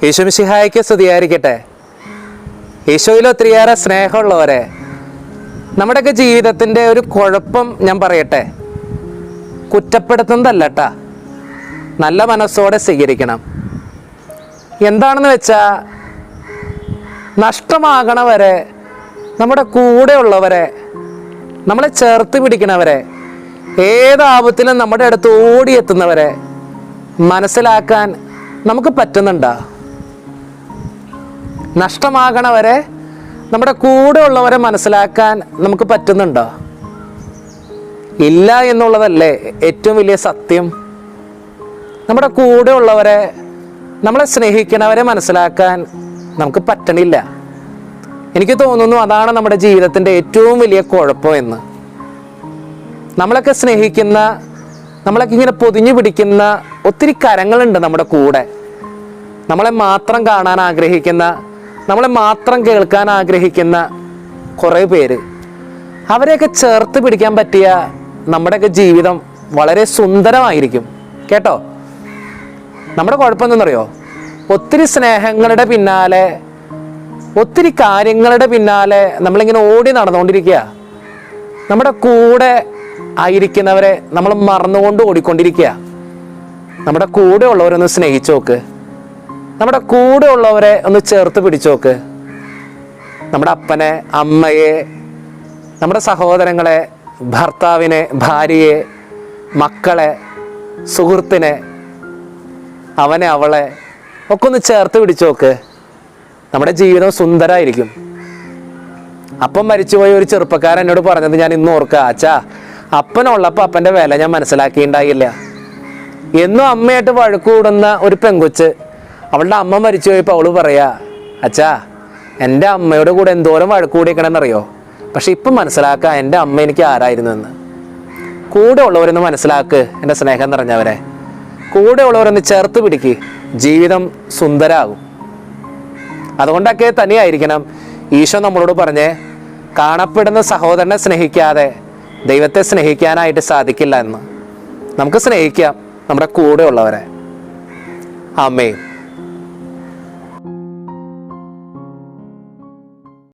യേശു മിശിഹായ്ക്ക് സ്തുതിയായിരിക്കട്ടെ. യേശുവിൽ ഒത്തിരിയേറെ സ്നേഹമുള്ളവരെ, നമ്മുടെയൊക്കെ ജീവിതത്തിൻ്റെ ഒരു കുഴപ്പം ഞാൻ പറയട്ടെ, കുറ്റപ്പെടുത്തുന്നതല്ലട്ടാ, നല്ല മനസ്സോടെ സ്വീകരിക്കണം. എന്താണെന്ന് വെച്ചാൽ, നഷ്ടമാകണവരെ, നമ്മുടെ കൂടെയുള്ളവരെ, നമ്മളെ ചേർത്ത് പിടിക്കണവരെ, ഏതാപത്തിലും നമ്മുടെ അടുത്ത് ഓടിയെത്തുന്നവരെ മനസ്സിലാക്കാൻ നമുക്ക് പറ്റുന്നുണ്ടോ? നഷ്ടമാകണവരെ, നമ്മുടെ കൂടെ ഉള്ളവരെ മനസ്സിലാക്കാൻ നമുക്ക് പറ്റുന്നുണ്ടോ? ഇല്ല എന്നുള്ളതല്ലേ ഏറ്റവും വലിയ സത്യം. നമ്മുടെ കൂടെ ഉള്ളവരെ, നമ്മളെ സ്നേഹിക്കണവരെ മനസ്സിലാക്കാൻ നമുക്ക് പറ്റണില്ല. എനിക്ക് തോന്നുന്നു അതാണ് നമ്മുടെ ജീവിതത്തിൻ്റെ ഏറ്റവും വലിയ കുഴപ്പം എന്ന്. നമ്മളൊക്കെ സ്നേഹിക്കുന്ന, നമ്മളൊക്കെ ഇങ്ങനെ പൊതിഞ്ഞു പിടിക്കുന്ന ഒത്തിരി കരങ്ങളുണ്ട് നമ്മുടെ കൂടെ. നമ്മളെ മാത്രം കാണാൻ ആഗ്രഹിക്കുന്ന, നമ്മളെ മാത്രം കേൾക്കാൻ ആഗ്രഹിക്കുന്ന കുറേ പേര്. അവരെയൊക്കെ ചേർത്ത് പിടിക്കാൻ പറ്റിയ നമ്മുടെയൊക്കെ ജീവിതം വളരെ സുന്ദരമായിരിക്കും കേട്ടോ. നമ്മുടെ കുഴപ്പം എന്തെന്നറിയോ? ഒത്തിരി സ്നേഹങ്ങളുടെ പിന്നാലെ, ഒത്തിരി കാര്യങ്ങളുടെ പിന്നാലെ നമ്മളിങ്ങനെ ഓടി നടന്നുകൊണ്ടിരിക്കുക. നമ്മുടെ കൂടെ ആയിരിക്കുന്നവരെ നമ്മൾ മറന്നുകൊണ്ട് ഓടിക്കൊണ്ടിരിക്കുക. നമ്മുടെ കൂടെ ഉള്ളവരൊന്ന് സ്നേഹിച്ചു നോക്ക്. നമ്മുടെ കൂടെ ഉള്ളവരെ ഒന്ന് ചേർത്ത് പിടിച്ചു നോക്ക്. നമ്മുടെ അപ്പനെ, അമ്മയെ, നമ്മുടെ സഹോദരങ്ങളെ, ഭർത്താവിനെ, ഭാര്യയെ, മക്കളെ, സുഹൃത്തിനെ, അവനെ, അവളെ ഒക്കെ ഒന്ന് ചേർത്ത് പിടിച്ചു നോക്ക്. നമ്മുടെ ജീവിതം സുന്ദരമായിരിക്കും. അപ്പം മരിച്ചുപോയ ഒരു ചെറുപ്പക്കാരൻ എന്നോട് പറഞ്ഞത് ഞാൻ ഇന്ന് ഓർക്കുക. അച്ഛാ, അപ്പനുള്ളപ്പോൾ അപ്പൻ്റെ വില ഞാൻ മനസ്സിലാക്കിയിട്ടുണ്ടായില്ല. എന്നും അമ്മയായിട്ട് വഴക്കൂടുന്ന ഒരു പെങ്കൊച്ച്, അവളുടെ അമ്മ മരിച്ചു പോയപ്പോൾ അവള് പറയാ, അച്ഛാ, എൻ്റെ അമ്മയുടെ കൂടെ എന്തോരം വഴക്കൂടിക്കണമെന്നറിയോ, പക്ഷെ ഇപ്പം മനസ്സിലാക്കുക എൻ്റെ അമ്മ എനിക്ക് ആരായിരുന്നു എന്ന്. കൂടെ ഉള്ളവരൊന്ന് മനസ്സിലാക്ക് എൻ്റെ സ്നേഹം നിറഞ്ഞവരെ. കൂടെ ഉള്ളവരൊന്ന് ചേർത്ത് പിടിക്ക്, ജീവിതം സുന്ദരാകും. അതുകൊണ്ടൊക്കെ തന്നെയായിരിക്കണം ഈശോ നമ്മളോട് പറഞ്ഞേ, കാണപ്പെടുന്ന സഹോദരനെ സ്നേഹിക്കാതെ ദൈവത്തെ സ്നേഹിക്കാനായിട്ട് സാധിക്കില്ല എന്ന്. നമുക്ക് സ്നേഹിക്കാം നമ്മുടെ കൂടെ ഉള്ളവരെ. ആമേൻ.